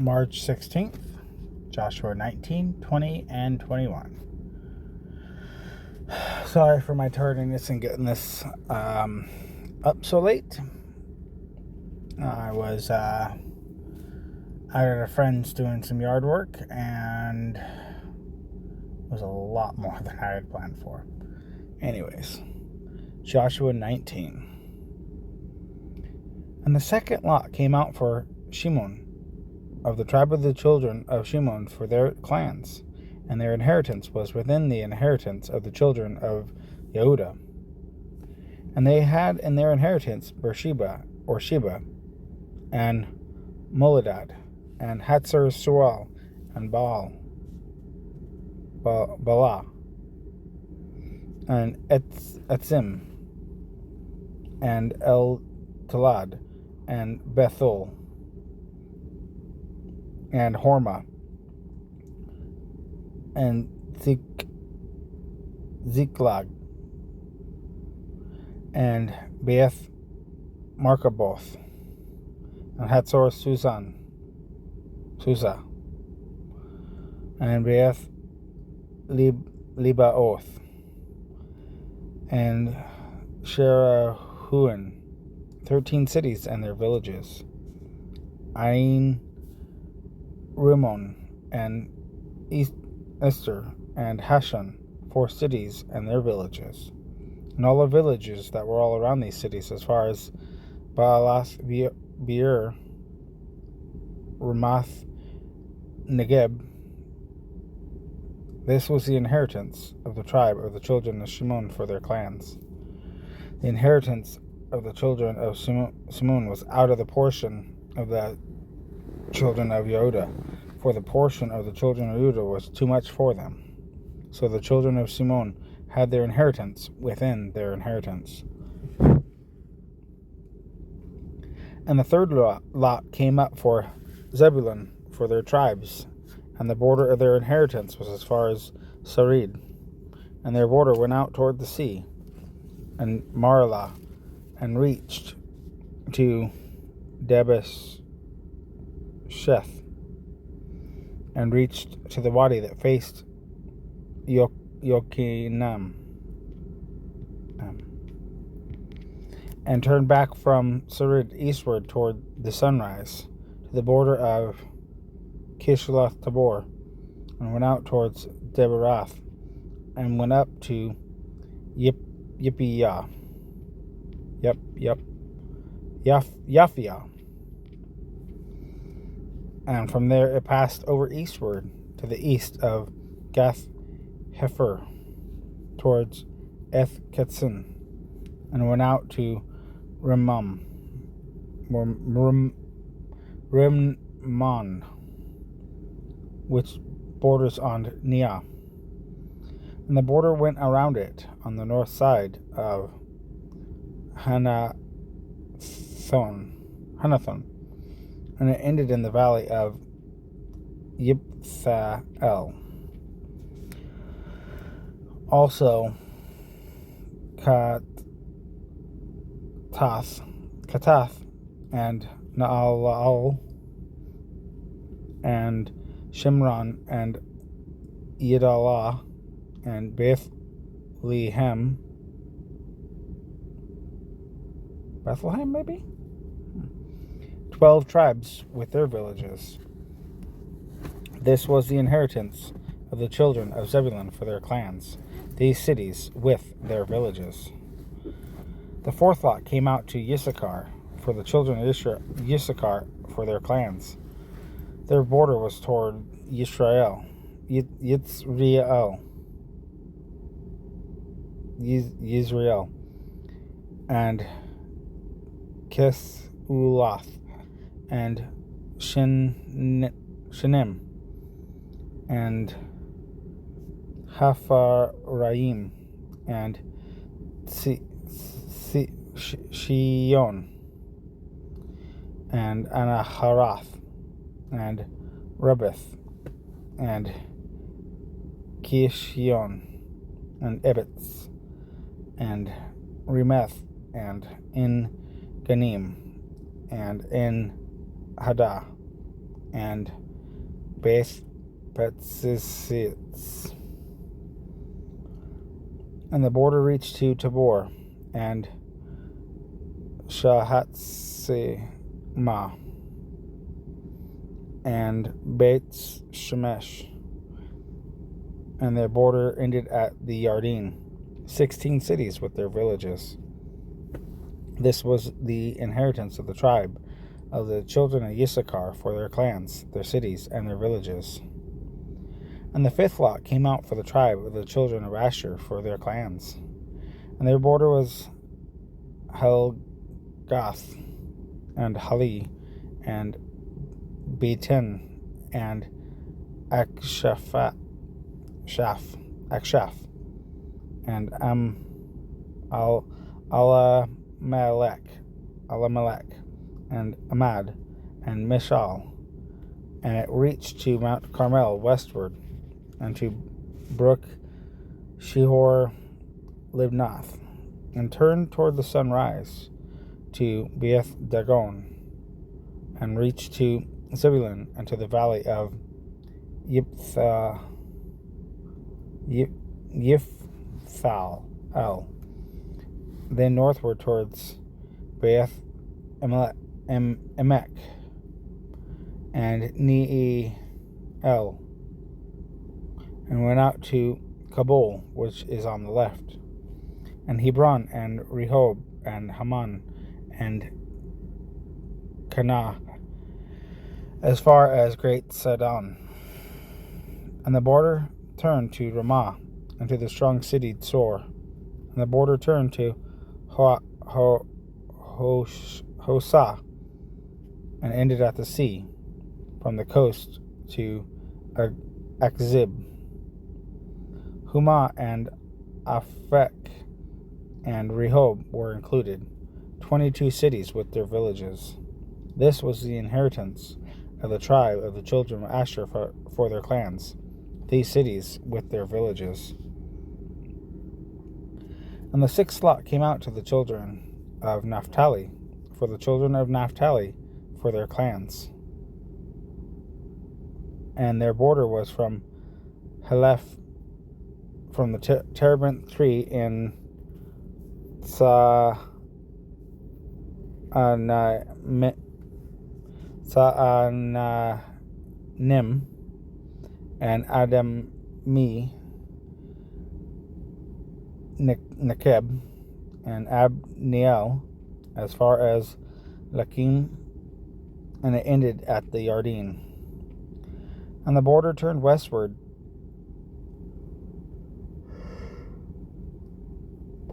March 16th, Joshua 19, 20, and 21. Sorry for my tardiness and getting this up so late. I was out at a friend's doing some yard work, and it was a lot more than I had planned for. Anyways, Joshua 19. And the second lot came out for Shimon, of the tribe of the children of Shimon, for their clans, and their inheritance was within the inheritance of the children of Yehudah. And they had in their inheritance Beersheba, or Sheba, and Moladad, and Hatzar Sual, and Bala, and Etzim, and El Talad, and Bethel, and Hormah, and Ziklag, and Beth Markaboth, and Hatzor Susa, and Beth Libaoth, and Sherahuan, 13 cities and their villages, Ain Rimmon, and Esther, and Hashan, 4 cities and their villages, and all the villages that were all around these cities, as far as Baalath Beer, Ramath Negeb. This was the inheritance of the tribe of the children of Shimon for their clans. The inheritance of the children of Shimon was out of the portion of the children of Yehudah, for the portion of the children of Yehudah was too much for them. So the children of Shimon had their inheritance within their inheritance. And the third lot came up for Zebulun, for their tribes, and the border of their inheritance was as far as Sarid, and their border went out toward the sea, and Marlah, and reached to Debesheth, and reached to the wadi that faced Yokinam, and turned back from Sarid eastward toward the sunrise, to the border of Kishloth Tabor, and went out towards Deberath, and went up to Yafia, and from there it passed over eastward to the east of Gath Hefer, towards Eth Ketzin, and went out to Rimmon, which borders on Neah. And the border went around it on the north side of Hanathon, and it ended in the valley of Yipthael. Also, Katath, and Naalal, and Shimron, and Yedalah, and Bethlehem, maybe? 12 tribes with their villages. This was the inheritance of the children of Zebulun for their clans, these cities with their villages. The fourth lot came out to Issachar, for the children of Issachar for their clans. Their border was toward Yisrael, and Kisulath, and Shinim, and Hapharaim, and Shion, and Anaharath, and Rebeth, and Kishion, and Ebitz, and Remeth, and In Ganim, and In Hadah, and Beth Petzitz. And the border reached to Tabor and Shahatzima and Beit Shemesh, and their border ended at the Yarden, 16 cities with their villages. This was the inheritance of the tribe of the children of Issachar for their clans, their cities, and their villages. And the fifth lot came out for the tribe of the children of Asher for their clans. And their border was Helgath, and Hali, and Beten, and Akshaf, and Alamelech, and Amad, and Mishal. And it reached to Mount Carmel westward, and to Brook Shihor Libnath, and turned toward the sunrise to Beth Dagon, and reached to Zebulun, and to the valley of Yiphthal, then northward towards Beth Emek, and Neel, and went out to Kabul, which is on the left, and Hebron, and Rehob, and Haman, and Cana, as far as Great Sidon. And the border turned to Ramah, and to the strong city Tzor. And the border turned to Hosah, and ended at the sea, from the coast to Akzib. Humah and Aphek and Rehob were included, 22 cities with their villages. This was the inheritance of the tribe of the children of Asher for their clans, these cities with their villages. And the sixth lot came out to the children of Naphtali, for the children of Naphtali for their clans. And their border was from Heleph, from the terebinth tree in Sa'anim, and Adami, Nekeb, and Abneel, as far as Lakim, and it ended at the Yarden. And the border turned westward.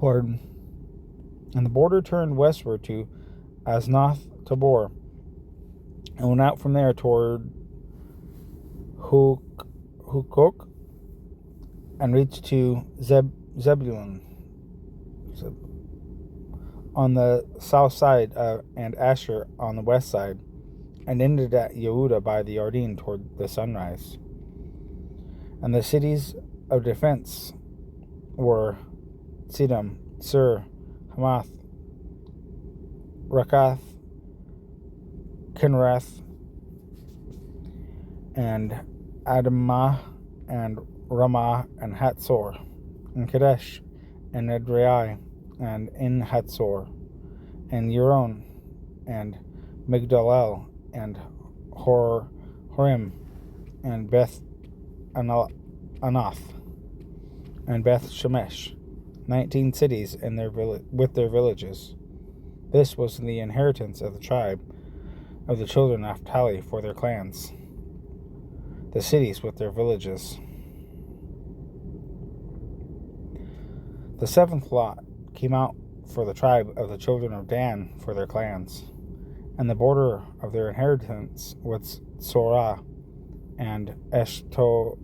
And the border turned westward to Aznoth Tabor, and went out from there toward Hukok, and reached to Zebulun on the south side, and Asher on the west side, and ended at Yehuda by the Yarden toward the sunrise. And the cities of defense were Sidom, Sur, Hamath, Rakath, Kinrath, and Adamah, and Ramah, and Hatzor, and Kadesh, and Edrei, and In Hatzor, and Euron, and Migdalel, and Horim, and Beth Anath, and Beth Shemesh, 19 cities in with their villages. This was the inheritance of the tribe of the children of Naphtali for their clans, the cities with their villages. The seventh lot came out for the tribe of the children of Dan for their clans, and the border of their inheritance was Sorah, and Eshtaol,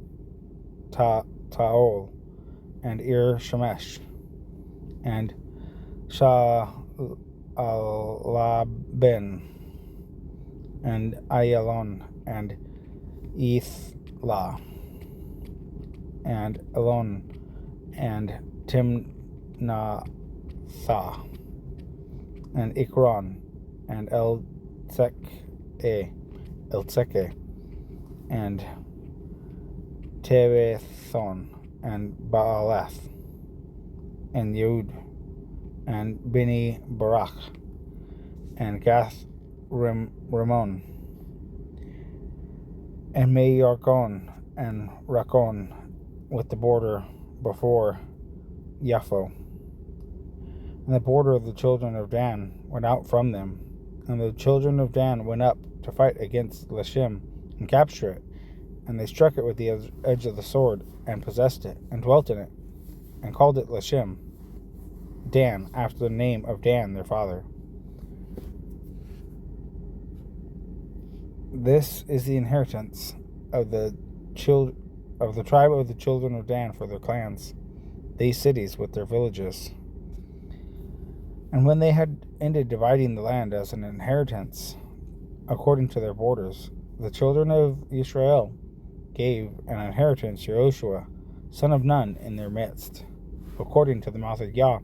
and Ir Shemesh, and Sha'alabin, and Ayalon, and Ethla, and Elon, and Timnatha, and Ikron, and Eltzeke, and Tebethon, and Baaleth, and Yehud, and Beni Barak, and Gath Ramon, and Mayarkon, and Rakon, with the border before Yapho. And the border of the children of Dan went out from them, and the children of Dan went up to fight against Lashem, and capture it. And they struck it with the edge of the sword, and possessed it, and dwelt in it, and called it Lashem, Dan, after the name of Dan their father. This is the inheritance of the tribe of the children of Dan for their clans, these cities with their villages. And when they had ended dividing the land as an inheritance, according to their borders, the children of Israel gave an inheritance to Joshua, son of Nun, in their midst. According to the mouth of Yah,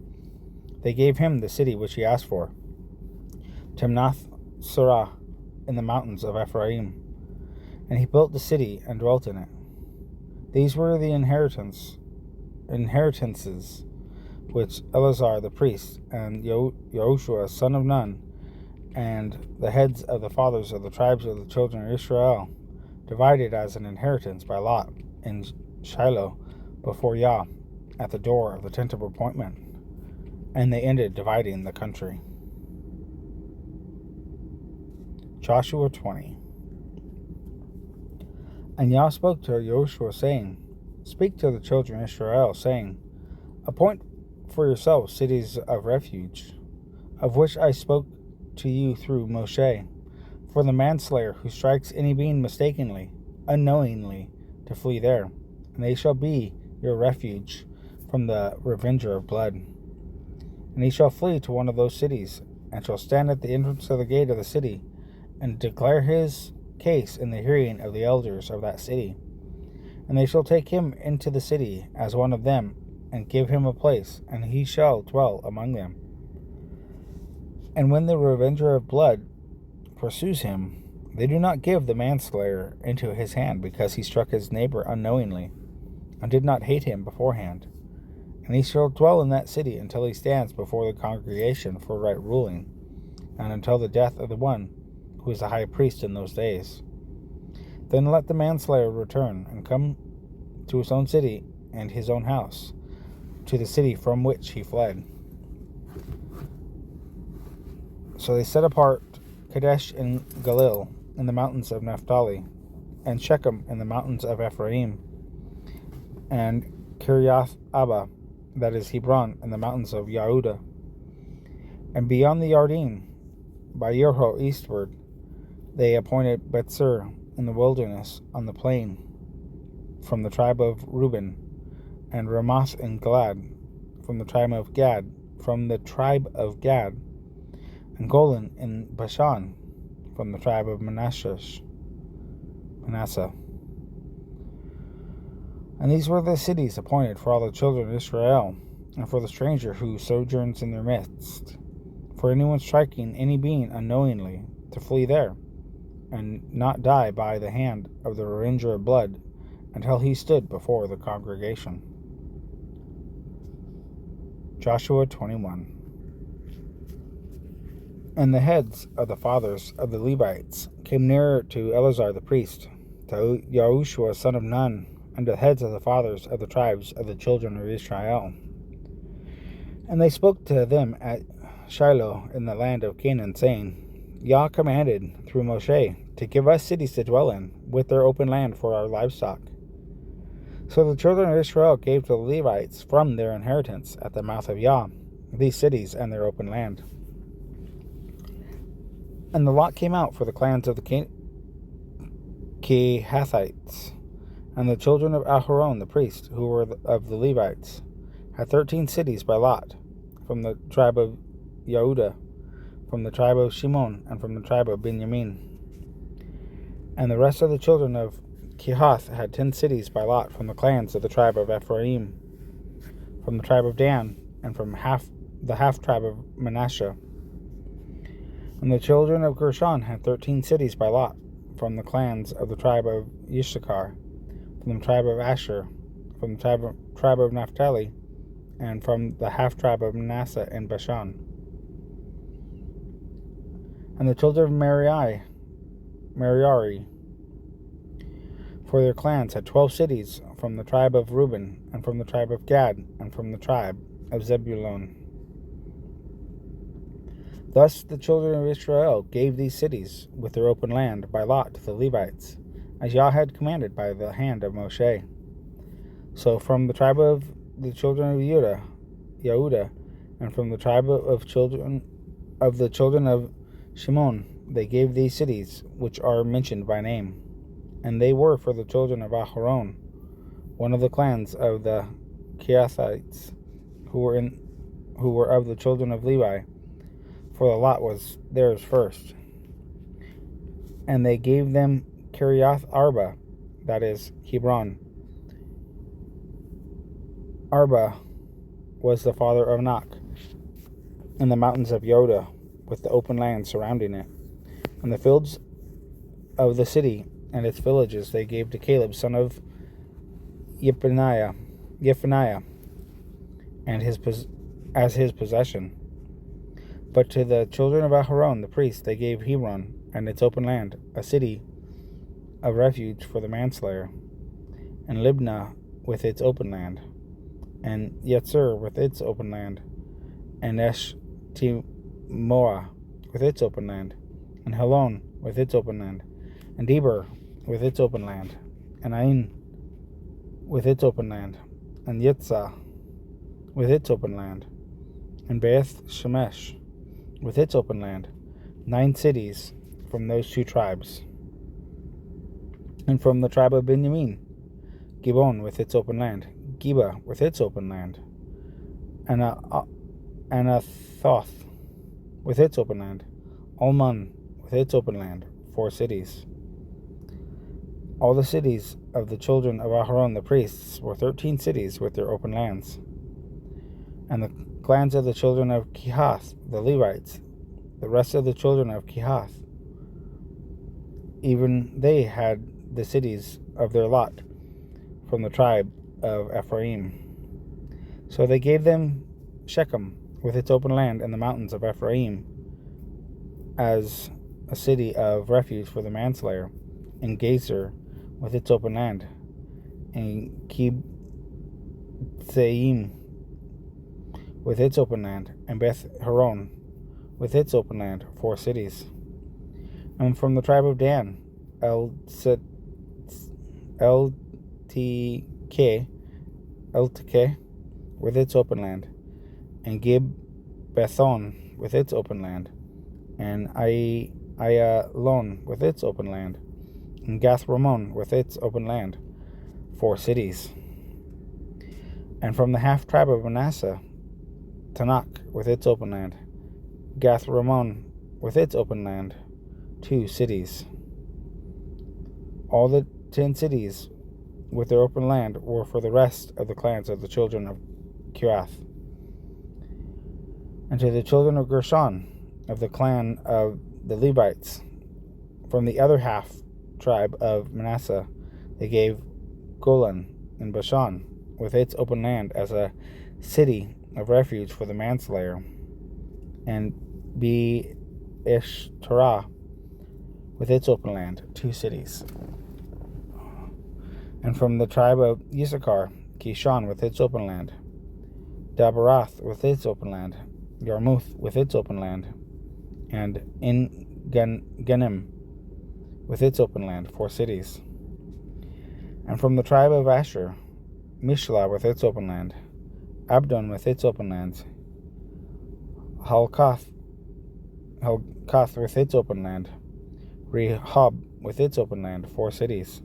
they gave him the city which he asked for, Timnath Serah, in the mountains of Ephraim. And he built the city and dwelt in it. These were the inheritances which Eleazar the priest and Joshua son of Nun, and the heads of the fathers of the tribes of the children of Israel, divided as an inheritance by lot in Shiloh before Yah, at the door of the tent of appointment. And they ended dividing the country. Joshua 20. And Yah spoke to Joshua, saying, Speak to the children of Israel, saying, Appoint for yourselves cities of refuge, of which I spoke to you through Moshe, for the manslayer who strikes any being mistakenly, unknowingly, to flee there. And they shall be your refuge from the revenger of blood. And he shall flee to one of those cities, and shall stand at the entrance of the gate of the city, and declare his case in the hearing of the elders of that city. And they shall take him into the city as one of them, and give him a place, and he shall dwell among them. And when the revenger of blood pursues him, they do not give the manslayer into his hand, because he struck his neighbor unknowingly, and did not hate him beforehand. And he shall dwell in that city until he stands before the congregation for right ruling, and until the death of the one who is the high priest in those days. Then let the manslayer return, and come to his own city and his own house, to the city from which he fled. So they set apart Kadesh in Galil, in the mountains of Naphtali, and Shechem in the mountains of Ephraim, and Kiriath Abba, that is Hebron, in the mountains of Yehudah. And beyond the Yarden, by Yerho eastward, they appointed Bethsur in the wilderness on the plain, from the tribe of Reuben, and Ramoth in Gad, from the tribe of Gad, and Golan in Bashan, from the tribe of Manasseh. And these were the cities appointed for all the children of Israel, and for the stranger who sojourns in their midst, for anyone striking any being unknowingly, to flee there, and not die by the hand of the revenger of blood, until he stood before the congregation. Joshua 21. And the heads of the fathers of the Levites came nearer to Eleazar the priest, to Yahushua son of Nun, and the heads of the fathers of the tribes of the children of Israel. And they spoke to them at Shiloh in the land of Canaan, saying, Yah commanded through Moshe to give us cities to dwell in, with their open land for our livestock. So the children of Israel gave to the Levites from their inheritance at the mouth of Yah these cities and their open land. And the lot came out for the clans of the Kehathites, and the children of Aharon the priest, who were of the Levites, had 13 cities by lot, from the tribe of Yehudah, from the tribe of Shimon, and from the tribe of Benjamin. And the rest of the children of Kehath had 10 cities by lot from the clans of the tribe of Ephraim, from the tribe of Dan, and from the half tribe of Manasseh. And the children of Gershon had 13 cities by lot from the clans of the tribe of Issachar, from the tribe of Asher, from the tribe of Naphtali, and from the half-tribe of Manasseh and Bashan. And the children of Merari, for their clans, had 12 cities, from the tribe of Reuben, and from the tribe of Gad, and from the tribe of Zebulun. Thus the children of Israel gave these cities with their open land by lot to the Levites, as Yah had commanded by the hand of Moshe. So from the tribe of the children of Yehudah, and from the tribe of the children of Shimon, they gave these cities, which are mentioned by name. And they were for the children of Aharon, one of the clans of the Kehathites, who were of the children of Levi, for the lot was theirs first. And they gave them Kiriath Arba, that is, Hebron. Arba was the father of Nak, in the mountains of Yehudah, with the open land surrounding it. And the fields of the city and its villages they gave to Caleb, son of Yephaniah, and as his possession. But to the children of Aharon, the priests, they gave Hebron and its open land, a city of refuge for the manslayer, and Libnah with its open land, and Yetzer with its open land, and Eshtimoah with its open land, and Helon with its open land, and Deber with its open land, and Ain with its open land, and Yitzah with its open land, and Beth Shemesh with its open land, 9 cities from those 2 tribes. And from the tribe of Benjamin, Gibbon with its open land, Geba with its open land, and Anathoth with its open land, Almon with its open land, 4 cities. All the cities of the children of Aharon the priests were 13 cities with their open lands. And the clans of the children of Kehath, the Levites, the rest of the children of Kehath, even they had the cities of their lot from the tribe of Ephraim. So they gave them Shechem with its open land in the mountains of Ephraim as a city of refuge for the manslayer, and Gezer with its open land, and Kibthaim with its open land, and Beth Horon with its open land, 4 cities. And from the tribe of Dan, Eltk with its open land, and Gibbethon with its open land, and Ayalon with its open land, and Gath Ramon with its open land, 4 cities. And from the half tribe of Manasseh, Tanakh with its open land, Gath Ramon with its open land, 2 cities. All the 10 cities with their open land were for the rest of the clans of the children of Kehath. And to the children of Gershon, of the clan of the Levites, from the other half tribe of Manasseh, they gave Golan in Bashan with its open land as a city of refuge for the manslayer, and Be-Ishtarah with its open land, 2 cities. And from the tribe of Issachar, Kishon with its open land, Dabarath with its open land, Yarmuth with its open land, and En-Ganim with its open land, 4 cities. And from the tribe of Asher, Mishlah with its open land, Abdon with its open lands, Halkath with its open land, Rehob with its open land, 4 cities.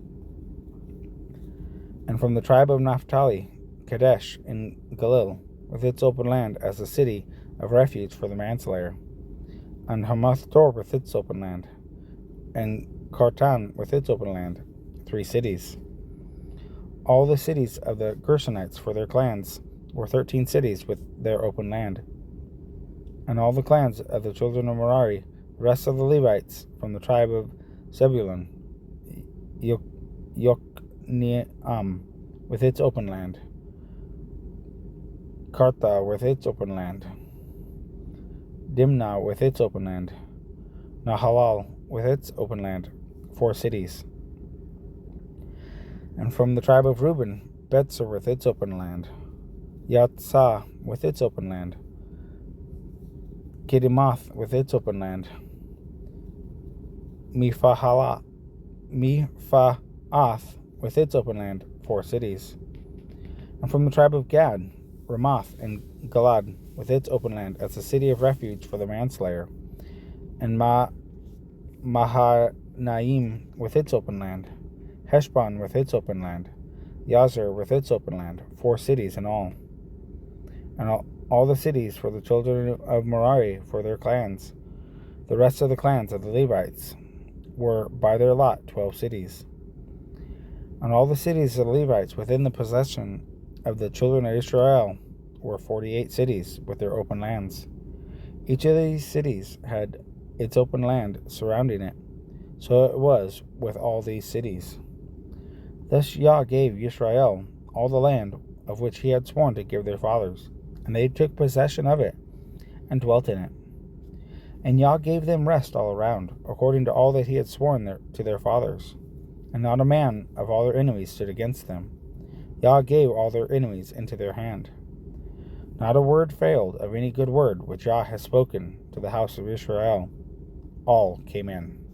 And from the tribe of Naphtali, Kadesh in Galil with its open land as a city of refuge for the manslayer, and Hamath Tor with its open land, and Kartan with its open land, 3 cities. All the cities of the Gershonites for their clans were 13 cities with their open land. And all the clans of the children of Merari, the rest of the Levites from the tribe of Zebulun, Yokneam with its open land, Kartha with its open land, Dimna with its open land, Nahalal with its open land, 4 cities. And from the tribe of Reuben, Betzer with its open land, Yatsah with its open land, Kidimoth with its open land, Miphaoth with its open land, 4 cities. And from the tribe of Gad, Ramoth and Galad with its open land as a city of refuge for the manslayer, and Mahanaim with its open land, Heshbon with its open land, Yazer with its open land, 4 cities in all. And all the cities for the children of Merari for their clans. The rest of the clans of the Levites were by their lot 12 cities. And all the cities of the Levites within the possession of the children of Israel were 48 cities with their open lands. Each of these cities had its open land surrounding it. So it was with all these cities. Thus Yah gave Israel all the land of which he had sworn to give their fathers, and they took possession of it and dwelt in it. And Yah gave them rest all around, according to all that he had sworn to their fathers. And not a man of all their enemies stood against them. Yah gave all their enemies into their hand. Not a word failed of any good word which Yah has spoken to the house of Israel. All came in.